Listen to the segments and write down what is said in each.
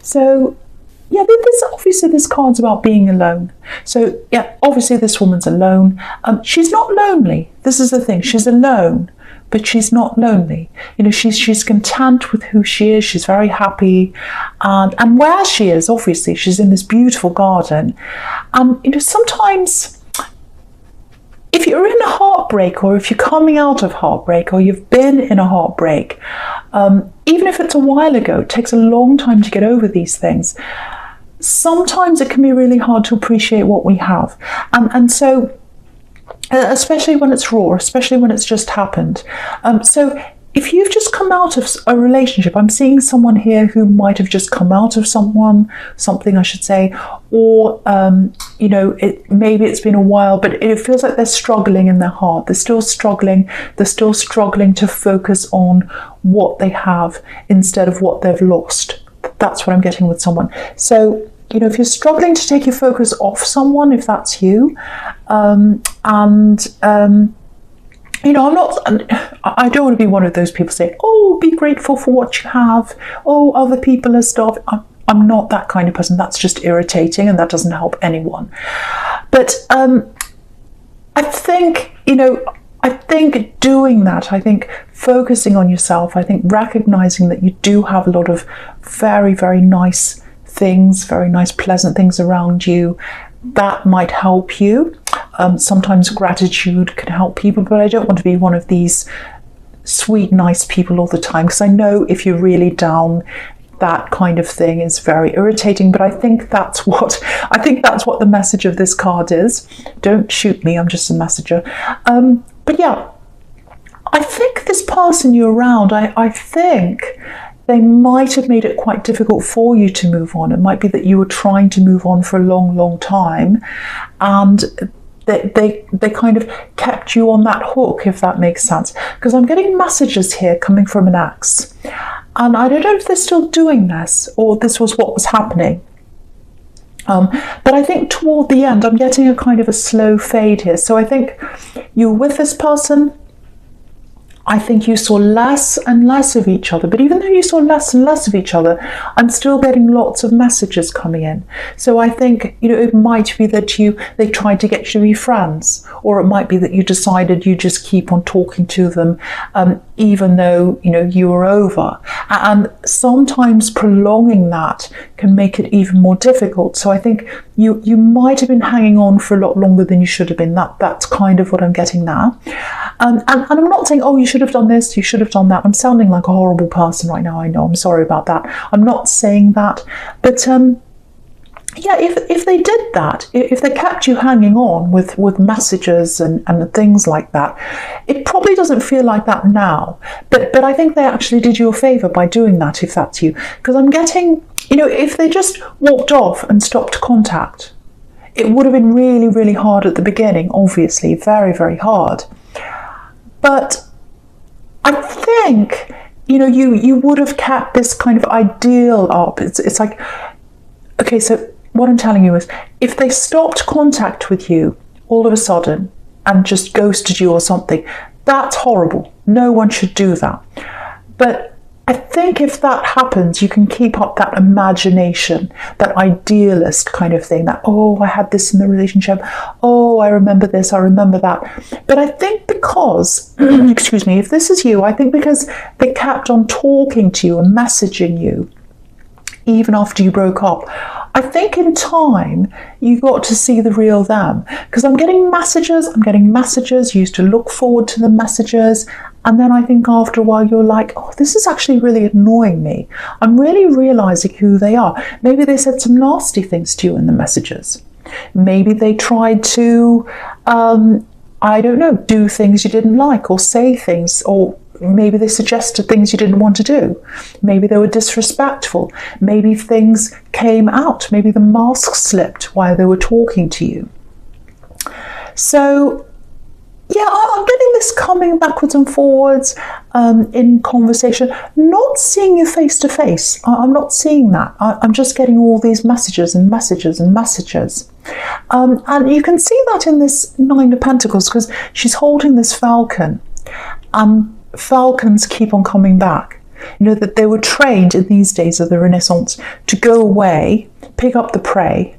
So yeah, obviously this card's about being alone. So yeah, obviously this woman's alone. She's not lonely. This is the thing. She's alone, but she's not lonely. She's content with who she is. She's very happy, and where she is, obviously, she's in this beautiful garden. Sometimes, if you're in a heartbreak, or if you're coming out of heartbreak, or you've been in a heartbreak, even if it's a while ago, it takes a long time to get over these things. Sometimes it can be really hard to appreciate what we have, and so, especially when it's raw, especially when it's just happened. So if you've just come out of a relationship, I'm seeing someone here who might have just come out of something I should say, or maybe it's been a while, but it feels like they're struggling in their heart. They're still struggling to focus on what they have instead of what they've lost. That's what I'm getting with someone. So if you're struggling to take your focus off someone, if that's you, I don't want to be one of those people saying, oh, be grateful for what you have. Oh, other people are starving. I'm not that kind of person. That's just irritating, and that doesn't help anyone. But I think doing that, I think focusing on yourself, I think recognizing that you do have a lot of very, very nice things, very nice, pleasant things around you, that might help you. Sometimes gratitude can help people, but I don't want to be one of these sweet, nice people all the time, because I know if you're really down, that kind of thing is very irritating. But I think that's what the message of this card is. Don't shoot me, I'm just a messenger. But yeah, I think this person you're around, I think they might have made it quite difficult for you to move on. It might be that you were trying to move on for a long, long time, and they kind of kept you on that hook, if that makes sense. Because I'm getting messages here coming from an ex, and I don't know if they're still doing this, or this was what was happening. But I think toward the end, I'm getting a kind of a slow fade here. So I think you're with this person, I think you saw less and less of each other. But even though you saw less and less of each other, I'm still getting lots of messages coming in. So I think, it might be that they tried to get you to be friends, or it might be that you decided you just keep on talking to them, even though, you were over. And sometimes prolonging that can make it even more difficult. So I think you might have been hanging on for a lot longer than you should have been. That's kind of what I'm getting now. And I'm not saying, oh, you should have done this, you should have done that. I'm sounding like a horrible person right now, I know, I'm sorry about that. I'm not saying that. But yeah, if they did that, if they kept you hanging on with messages and things like that, it probably doesn't feel like that now. But I think they actually did you a favour by doing that, if that's you. Because I'm getting, if they just walked off and stopped contact, it would have been really, really hard at the beginning, obviously, very, very hard. But I think, you would have kept this kind of ideal up. It's like, okay, so what I'm telling you is, if they stopped contact with you all of a sudden and just ghosted you or something, that's horrible. No one should do that. But I think if that happens, you can keep up that imagination, that idealist kind of thing, that, oh, I had this in the relationship, oh, I remember this, I remember that. But I think because, excuse me, if this is you, I think because they kept on talking to you and messaging you, even after you broke up, I think in time you got to see the real them. Because I'm getting messages, you used to look forward to the messages, and then I think after a while you're like, oh, this is actually really annoying me. I'm really realising who they are. Maybe they said some nasty things to you in the messages. Maybe they tried to, I don't know, do things you didn't like, or say things, or maybe they suggested things you didn't want to do. Maybe they were disrespectful. Maybe things came out. Maybe the mask slipped while they were talking to you. So, yeah, I'm getting this coming backwards and forwards in conversation, not seeing you face to face. I'm not seeing that. I'm just getting all these messages and messages and messages. And you can see that in this Nine of Pentacles, because she's holding this falcon. Falcons keep on coming back. You know, that they were trained in these days of the Renaissance to go away, pick up the prey,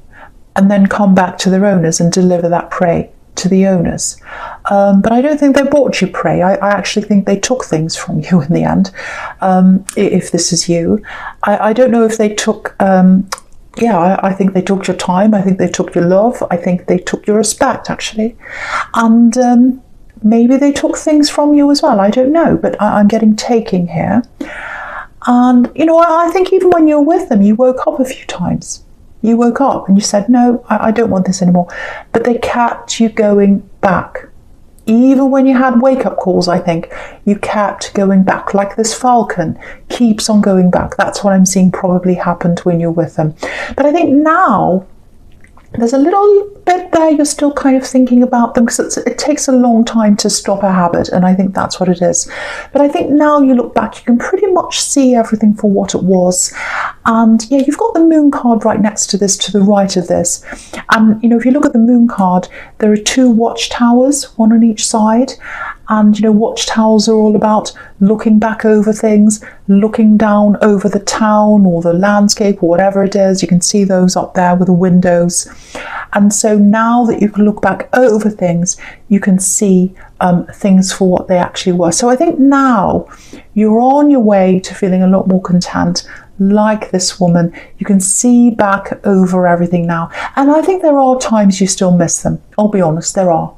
and then come back to their owners and deliver that prey to the owners. But I don't think they bought you prey. I actually think they took things from you in the end, if this is you. I don't know if they took... I think they took your time. I think they took your love. I think they took your respect, actually. And maybe they took things from you as well. I don't know, but I'm getting taking here. And, you know, I think even when you were with them, you woke up a few times. You woke up and you said, no, I don't want this anymore. But they kept you going back. Even when you had wake-up calls, I think, you kept going back, like this falcon keeps on going back. That's what I'm seeing probably happened when you're with them. But I think now, there's a little bit there you're still kind of thinking about them, because it takes a long time to stop a habit, and I think that's what it is. But I think now you look back, you can pretty much see everything for what it was. And yeah, you've got the moon card right next to this, to the right of this. And you know, if you look at the moon card, there are 2 watchtowers, one on each side. And you know, watchtowers are all about looking back over things, looking down over the town or the landscape or whatever it is. You can see those up there with the windows. And so now that you can look back over things, you can see things for what they actually were. So I think now you're on your way to feeling a lot more content, like this woman. You can see back over everything now. And I think there are times you still miss them. I'll be honest, there are.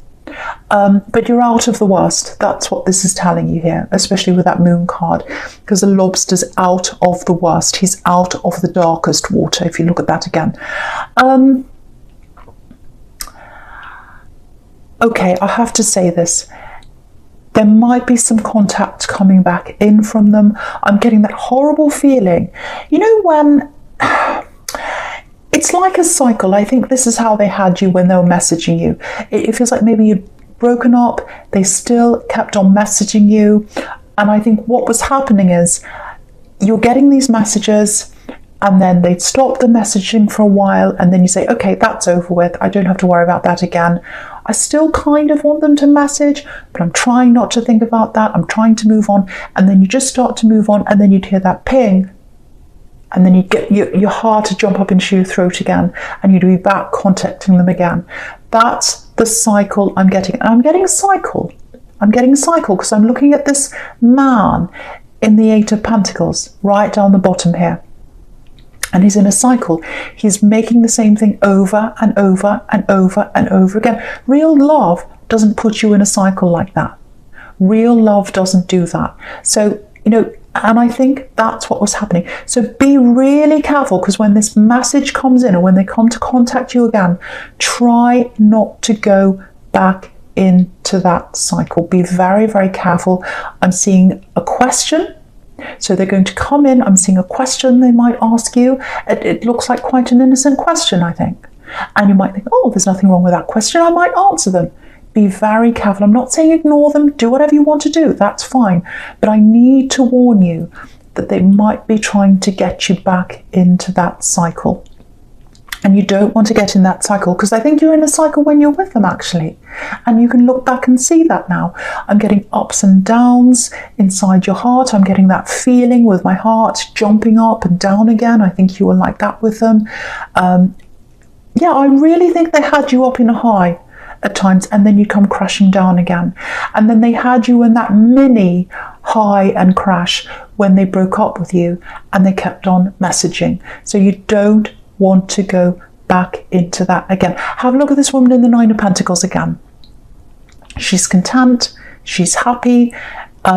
But you're out of the worst. That's what this is telling you here, especially with that moon card, because the lobster's out of the worst. He's out of the darkest water, if you look at that again. Okay, I have to say this. There might be some contact coming back in from them. I'm getting that horrible feeling. You know, when... It's like a cycle. I think this is how they had you when they were messaging you. It feels like maybe you'd broken up, they still kept on messaging you. And I think what was happening is you're getting these messages, and then they'd stop the messaging for a while, and then you say, okay, that's over with. I don't have to worry about that again. I still kind of want them to message, but I'm trying not to think about that. I'm trying to move on. And then you just start to move on, and then you'd hear that ping. And then you'd get your heart to jump up into your throat again, and you'd be back contacting them again. That's the cycle I'm getting. And I'm getting a cycle. I'm getting a cycle because I'm looking at this man in the 8 of Pentacles, right down the bottom here. And he's in a cycle. He's making the same thing over and over and over and over again. Real love doesn't put you in a cycle like that. Real love doesn't do that. So, you know, and I think that's what was happening. So be really careful, because when this message comes in, or when they come to contact you again, try not to go back into that cycle. Be very, very careful. I'm seeing a question. So they're going to come in. I'm seeing a question they might ask you. It looks like quite an innocent question, I think. And you might think, oh, there's nothing wrong with that question. I might answer them. Be very careful. I'm not saying ignore them. Do whatever you want to do. That's fine. But I need to warn you that they might be trying to get you back into that cycle. And you don't want to get in that cycle, because I think you're in a cycle when you're with them, actually. And you can look back and see that now. I'm getting ups and downs inside your heart. I'm getting that feeling with my heart jumping up and down again. I think you were like that with them. Yeah, I really think they had you up in a high at times, and then you come crashing down again. And then they had you in that mini high and crash when they broke up with you, and they kept on messaging. So you don't want to go back into that again. Have a look at this woman in the 9 of Pentacles again. She's content, she's happy.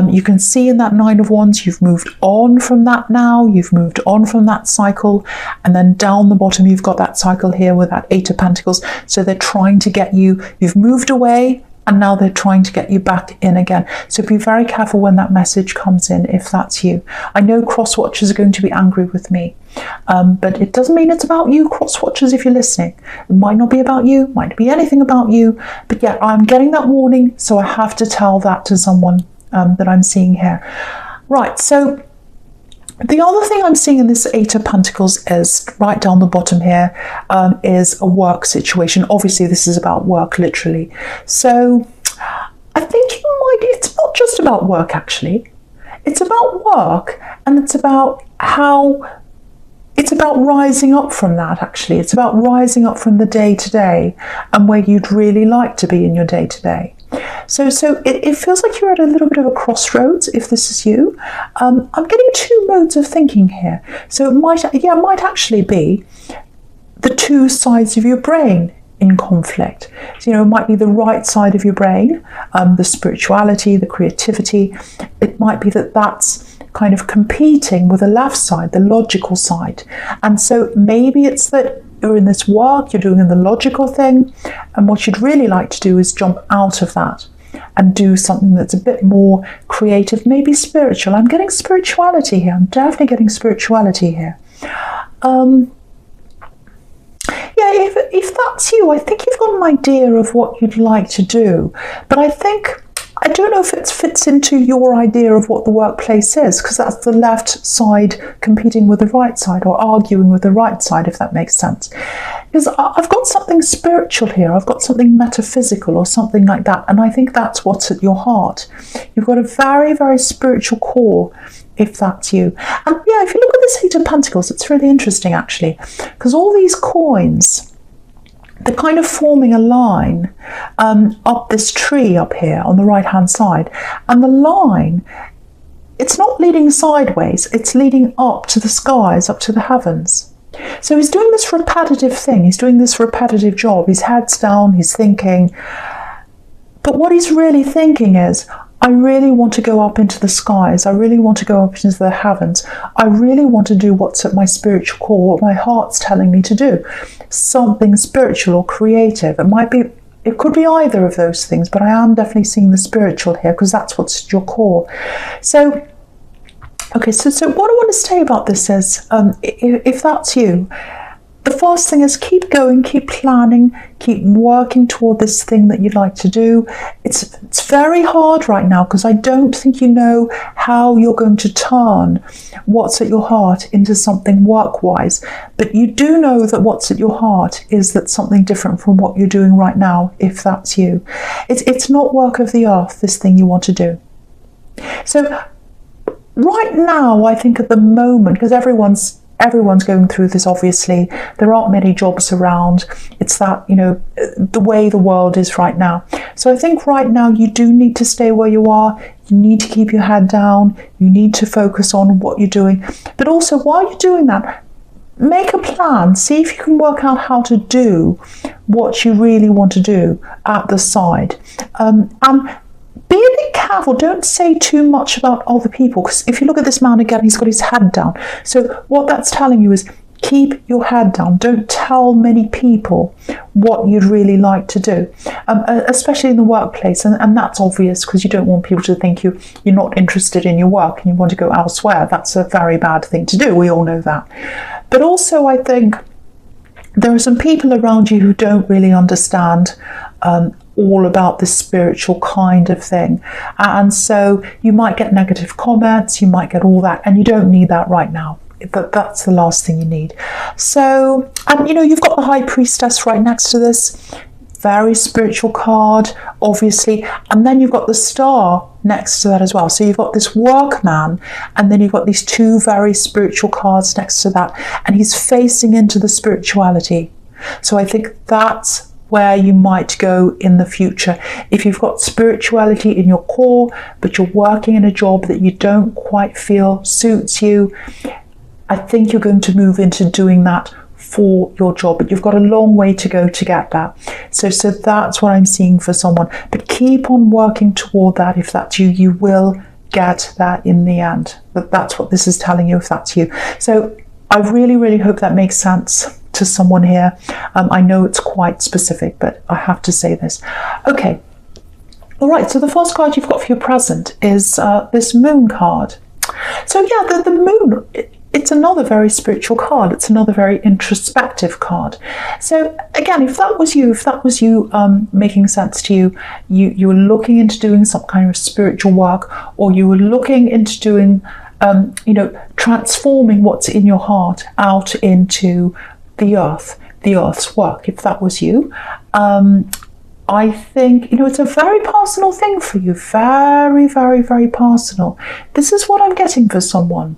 You can see in that 9 of Wands, you've moved on from that now. You've moved on from that cycle. And then down the bottom, you've got that cycle here with that 8 of Pentacles. So they're trying to get you, you've moved away, and now they're trying to get you back in again. So be very careful when that message comes in, if that's you. I know cross-watchers are going to be angry with me, but it doesn't mean it's about you, cross-watchers, if you're listening. It might not be about you, might not be anything about you, but yeah, I'm getting that warning, so I have to tell that to someone that I'm seeing here. Right, so the other thing I'm seeing in this 8 of Pentacles is right down the bottom here, is a work situation. Obviously, this is about work, literally. So I think you might, it's not just about work, actually. it's about work, and it's about rising up from that, actually. It's about rising up from the day-to-day and where you'd really like to be in your day-to-day. So it feels like you're at a little bit of a crossroads, if this is you. I'm getting two modes of thinking here. So it might actually be the two sides of your brain in conflict. So, it might be the right side of your brain, the spirituality, the creativity. It might be that's kind of competing with the left side, the logical side. And so maybe it's that you're in this work, you're doing the logical thing, and what you'd really like to do is jump out of that and do something that's a bit more creative, maybe spiritual. I'm getting spirituality here. I'm definitely getting spirituality here. If that's you, I think you've got an idea of what you'd like to do, but I don't know if it fits into your idea of what the workplace is, because that's the left side competing with the right side, or arguing with the right side, if that makes sense. Because I've got something spiritual here, I've got something metaphysical or something like that, and I think that's what's at your heart. You've got a very, very spiritual core, if that's you. And yeah, if you look at this Eight of Pentacles, it's really interesting, actually, because all these coins, they're kind of forming a line up this tree up here on the right hand side, and the line, it's not leading sideways, it's leading up to the skies, up to the heavens. So he's doing this repetitive thing, he's doing this repetitive job, his head's down, he's thinking, but what he's really thinking is, I really want to go up into the skies. I really want to go up into the heavens. I really want to do what's at my spiritual core, what my heart's telling me to do. Something spiritual or creative. It could be either of those things, but I am definitely seeing the spiritual here, because that's what's at your core. So, okay, so what I want to say about this is, if that's you, the first thing is keep going, keep planning, keep working toward this thing that you'd like to do. It's very hard right now, because I don't think you know how you're going to turn what's at your heart into something work-wise. But you do know that what's at your heart is that something different from what you're doing right now, if that's you. It's not work of the earth, this thing you want to do. So right now, I think at the moment, because everyone's going through this, obviously, there aren't many jobs around. It's that, the way the world is right now. So I think right now you do need to stay where you are. You need to keep your head down. You need to focus on what you're doing. But also, while you're doing that, make a plan. See if you can work out how to do what you really want to do at the side. And be a bit careful, don't say too much about other people, because if you look at this man again, he's got his head down. So what that's telling you is keep your head down. Don't tell many people what you'd really like to do, especially in the workplace. And that's obvious, because you don't want people to think you're not interested in your work and you want to go elsewhere. That's a very bad thing to do. We all know that. But also, I think there are some people around you who don't really understand all about this spiritual kind of thing, and so you might get negative comments, you might get all that, and you don't need that right now. That's the last thing you need. So, and you've got the High Priestess right next to this, very spiritual card, obviously, and then you've got the Star next to that as well. So you've got this workman, and then you've got these two very spiritual cards next to that, and he's facing into the spirituality. So I think that's where you might go in the future. If you've got spirituality in your core, but you're working in a job that you don't quite feel suits you, I think you're going to move into doing that for your job, but you've got a long way to go to get that. So that's what I'm seeing for someone. But keep on working toward that. If that's you, you will get that in the end. That's what this is telling you, if that's you. So I really, really hope that makes sense to someone here. I know it's quite specific, but I have to say this. Okay. All right. So the first card you've got for your present is this Moon card. So yeah, the Moon, it's another very spiritual card. It's another very introspective card. So again, if that was you making sense to you, you were looking into doing some kind of spiritual work, or you were looking into doing, transforming what's in your heart out into the earth's work. If that was you, I think, it's a very personal thing for you. Very, very, very personal. This is what I'm getting for someone.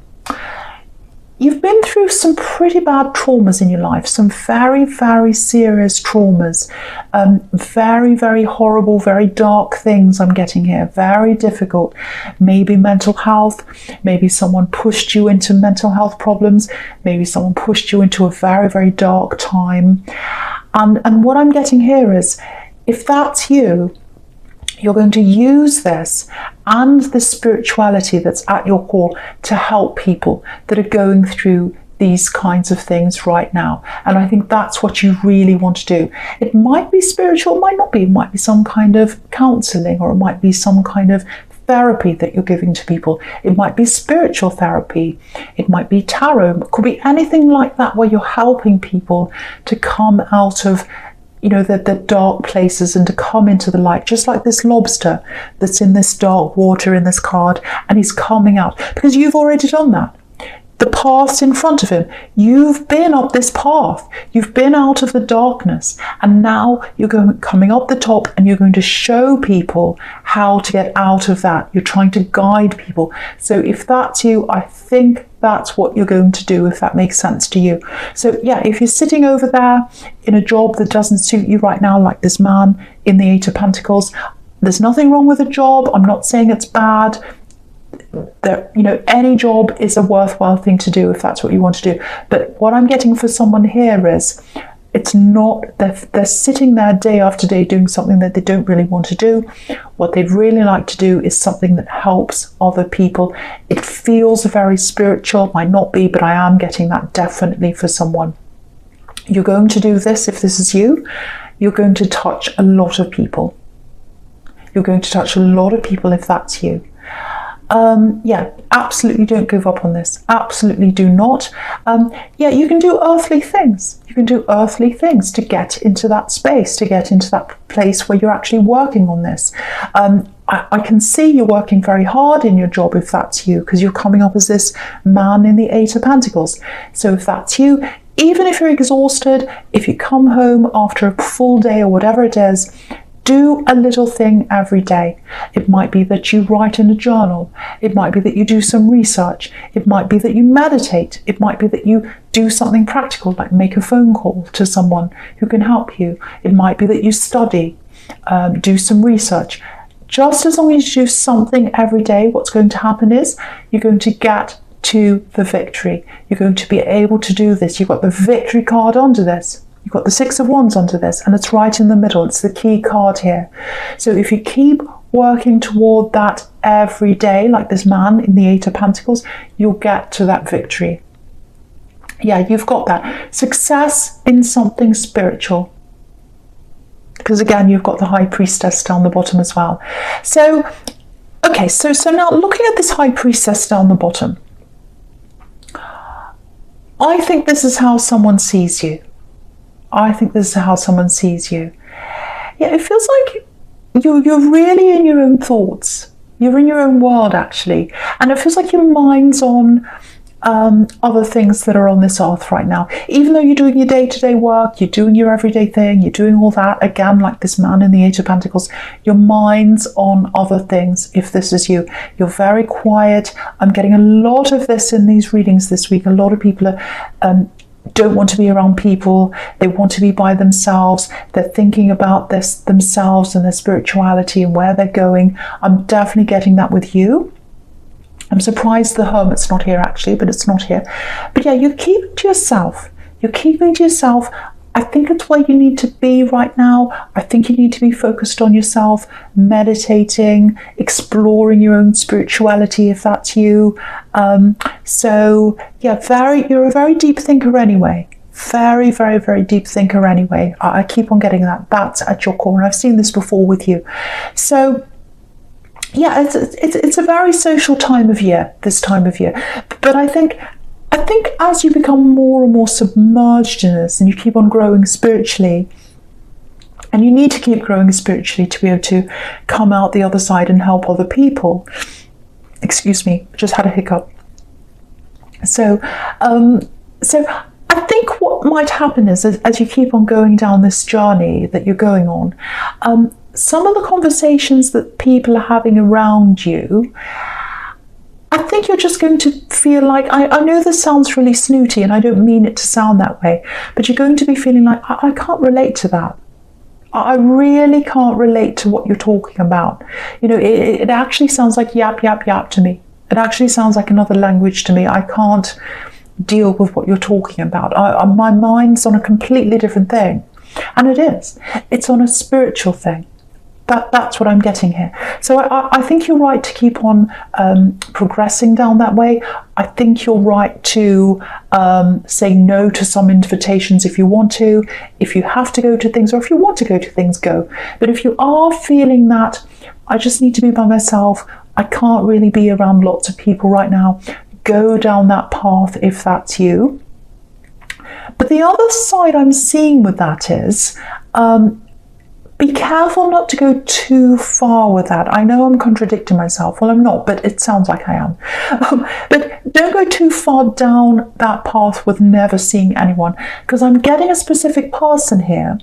You've been through some pretty bad traumas in your life, some very, very serious traumas, very, very horrible, very dark things I'm getting here, very difficult. Maybe mental health, maybe someone pushed you into mental health problems, maybe someone pushed you into a very, very dark time. And what I'm getting here is, if that's you, you're going to use this and the spirituality that's at your core to help people that are going through these kinds of things right now. And I think that's what you really want to do. It might be spiritual, it might not be. It might be some kind of counseling, or it might be some kind of therapy that you're giving to people. It might be spiritual therapy. It might be tarot. It could be anything like that, where you're helping people to come out of the dark places and to come into the light, just like this lobster that's in this dark water in this card, and he's coming out because you've already done that. The path's in front of him. You've been up this path. You've been out of the darkness, and now you're coming up the top, and you're going to show people how to get out of that. You're trying to guide people. So if that's you, I think that's what you're going to do, if that makes sense to you. So yeah, if you're sitting over there in a job that doesn't suit you right now, like this man in the Eight of Pentacles, there's nothing wrong with a job. I'm not saying it's bad. Any job is a worthwhile thing to do if that's what you want to do. But what I'm getting for someone here is, it's not, they're sitting there day after day doing something that they don't really want to do. What they'd really like to do is something that helps other people. It feels very spiritual, might not be, but I am getting that definitely for someone. You're going to do this, if this is you, you're going to touch a lot of people. You're going to touch a lot of people if that's you. Absolutely don't give up on this. Absolutely do not. You can do earthly things. You can do earthly things to get into that space, to get into that place where you're actually working on this. I can see you're working very hard in your job if that's you, because you're coming up as this man in the Eight of Pentacles. So if that's you, even if you're exhausted, if you come home after a full day or whatever it is, do a little thing every day. It might be that you write in a journal. It might be that you do some research. It might be that you meditate. It might be that you do something practical, like make a phone call to someone who can help you. It might be that you study, do some research. Just as long as you do something every day, what's going to happen is you're going to get to the victory. You're going to be able to do this. You've got the victory card under this. You've got the Six of Wands under this, and it's right in the middle. It's the key card here. So if you keep working toward that every day, like this man in the Eight of Pentacles, you'll get to that victory. Yeah, you've got that. Success in something spiritual. Because again, you've got the High Priestess down the bottom as well. So, okay, so now looking at this High Priestess down the bottom, I think this is how someone sees you. I think this is how someone sees you. Yeah, it feels like you're really in your own thoughts. You're in your own world, actually. And it feels like your mind's on other things that are on this earth right now. Even though you're doing your day-to-day work, you're doing your everyday thing, you're doing all that, again, like this man in the Eight of Pentacles, your mind's on other things, if this is you. You're very quiet. I'm getting a lot of this in these readings this week. A lot of people are don't want to be around people. They want to be by themselves. They're thinking about this themselves and their spirituality and where they're going. I'm definitely getting that with you. I'm surprised the Hermit's not here, actually, but it's not here. But yeah, you keep it to yourself. You're keeping to yourself. I think it's where you need to be right now. I think you need to be focused on yourself, meditating, exploring your own spirituality, if that's you. So yeah, you're a very deep thinker anyway. Very, very, very deep thinker anyway. I keep on getting that. That's at your core, and I've seen this before with you. So yeah, it's a very social time of year, this time of year. But I think as you become more and more submerged in this, and you keep on growing spiritually, and you need to keep growing spiritually to be able to come out the other side and help other people. Excuse me, just had a hiccup. So I think what might happen is, as you keep on going down this journey that you're going on, some of the conversations that people are having around you, I think you're just going to feel like, I know this sounds really snooty and I don't mean it to sound that way, but you're going to be feeling like, I can't relate to that. I really can't relate to what you're talking about. You know, it actually sounds like yap, yap, yap to me. It actually sounds like another language to me. I can't deal with what you're talking about. My mind's on a completely different thing. And it is. It's on a spiritual thing. That's what I'm getting here. So I think you're right to keep on progressing down that way. I think you're right to say no to some invitations if you want to. If you have to go to things, or if you want to go to things, go. But if you are feeling that, I just need to be by myself, I can't really be around lots of people right now, go down that path if that's you. But the other side I'm seeing with that is, be careful not to go too far with that. I know I'm contradicting myself. Well, I'm not, but it sounds like I am. But don't go too far down that path with never seeing anyone, because I'm getting a specific person here.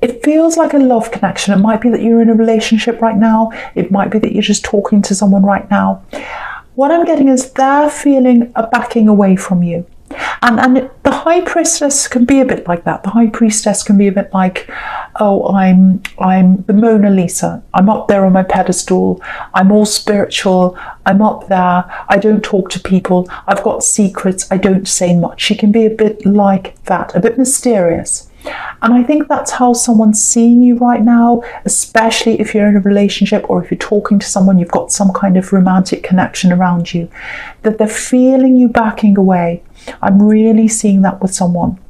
It feels like a love connection. It might be that you're in a relationship right now. It might be that you're just talking to someone right now. What I'm getting is they're feeling a backing away from you. And the High Priestess can be a bit like that. The High Priestess can be a bit like, oh, I'm the Mona Lisa. I'm up there on my pedestal. I'm all spiritual. I'm up there. I don't talk to people. I've got secrets. I don't say much. She can be a bit like that, a bit mysterious. And I think that's how someone's seeing you right now, especially if you're in a relationship or if you're talking to someone, you've got some kind of romantic connection around you, that they're feeling you backing away. I'm really seeing that with someone.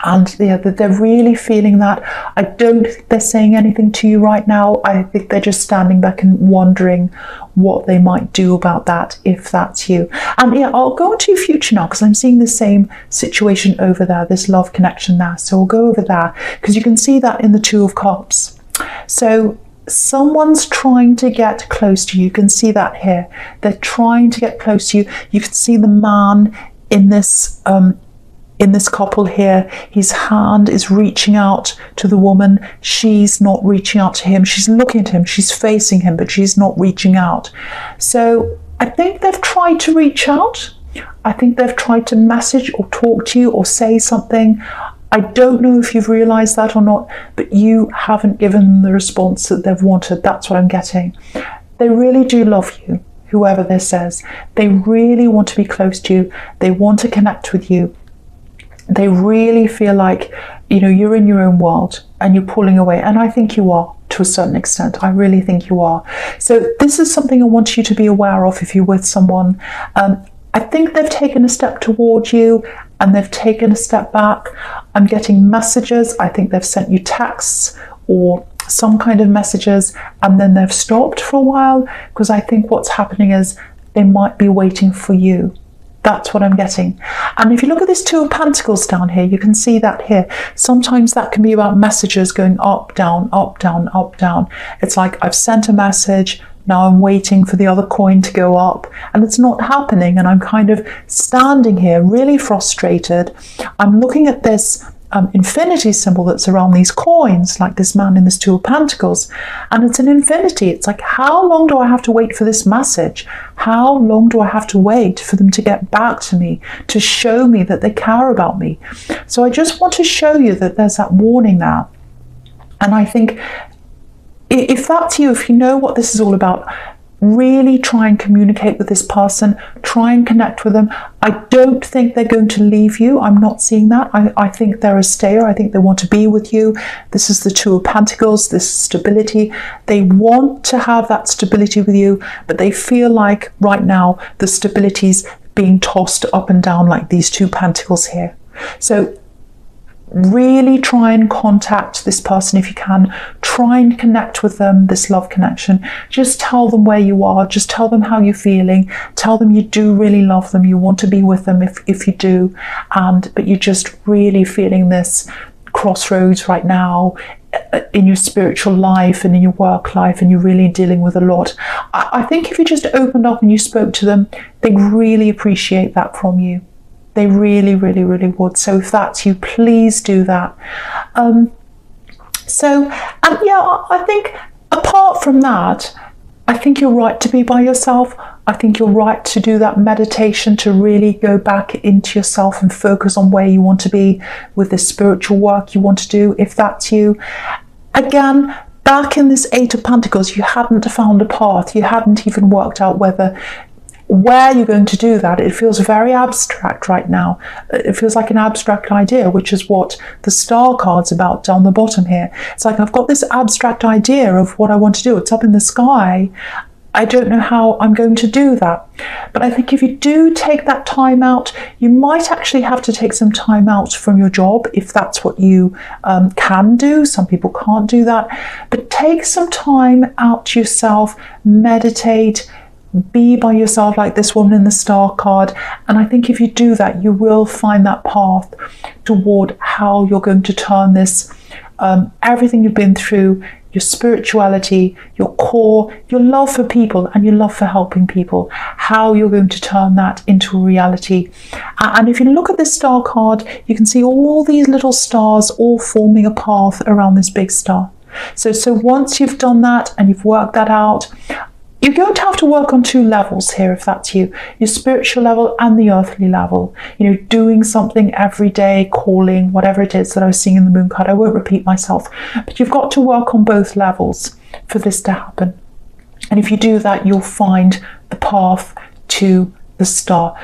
And yeah, that they're really feeling that. I don't think they're saying anything to you right now. I think they're just standing back and wondering what they might do about that, if that's you. And yeah, I'll go into your future now, because I'm seeing the same situation over there, this love connection there. So I'll go over there, because you can see that in the Two of Cups. So someone's trying to get close to you. You can see that here. They're trying to get close to you. You can see the man in this couple here, his hand is reaching out to the woman. She's not reaching out to him. She's looking at him. She's facing him, but she's not reaching out. So I think they've tried to reach out. I think they've tried to message or talk to you or say something. I don't know if you've realised that or not, but you haven't given them the response that they've wanted. That's what I'm getting. They really do love you, whoever this says. They really want to be close to you. They want to connect with you. They really feel like, you know, you're in your own world and you're pulling away. And I think you are, to a certain extent. I really think you are. So this is something I want you to be aware of if you're with someone. I think they've taken a step toward you and they've taken a step back. I'm getting messages. I think they've sent you texts or some kind of messages, and then they've stopped for a while, because I think what's happening is they might be waiting for you. That's what I'm getting. And if you look at this Two of Pentacles down here, you can see that here. Sometimes that can be about messages going up, down, up, down, up, down. It's like, I've sent a message, now I'm waiting for the other coin to go up, and it's not happening. And I'm kind of standing here really frustrated. I'm looking at this infinity symbol that's around these coins, like this man in this Two of Pentacles, and it's an infinity. It's like, how long do I have to wait for this message? How long do I have to wait for them to get back to me, to show me that they care about me? So I just want to show you that there's that warning there. And I think if that's you, if you know what this is all about, really try and communicate with this person, try and connect with them. I don't think they're going to leave you. I'm not seeing that. I think they're a stayer. I think they want to be with you. This is the Two of Pentacles, this stability. They want to have that stability with you, but they feel like right now the stability's being tossed up and down like these two pentacles here. So really try and contact this person if you can. Try and connect with them, this love connection. Just tell them where you are. Just tell them how you're feeling. Tell them you do really love them. You want to be with them if you do. But you're just really feeling this crossroads right now in your spiritual life and in your work life, and you're really dealing with a lot. I think if you just opened up and you spoke to them, they'd really appreciate that from you. They really, really, really would. So if that's you, please do that. I think apart from that, I think you're right to be by yourself. I think you're right to do that meditation, to really go back into yourself and focus on where you want to be with the spiritual work you want to do, if that's you. Again, back in this Eight of Pentacles, you hadn't found a path. You hadn't even worked out where you're going to do that. It feels very abstract right now. It feels like an abstract idea, which is what the star card's about down the bottom here. It's like, I've got this abstract idea of what I want to do. It's up in the sky. I don't know how I'm going to do that. But I think if you do take that time out, you might actually have to take some time out from your job if that's what you can do. Some people can't do that. But take some time out to yourself, meditate, be by yourself like this woman in the star card. And I think if you do that, you will find that path toward how you're going to turn this, everything you've been through, your spirituality, your core, your love for people and your love for helping people, how you're going to turn that into a reality. And if you look at this star card, you can see all these little stars all forming a path around this big star. So once you've done that and you've worked that out, you're going to have to work on two levels here, if that's you, your spiritual level and the earthly level. You know, doing something every day, calling, whatever it is that I was seeing in the moon card. I won't repeat myself, but you've got to work on both levels for this to happen. And if you do that, you'll find the path to the star.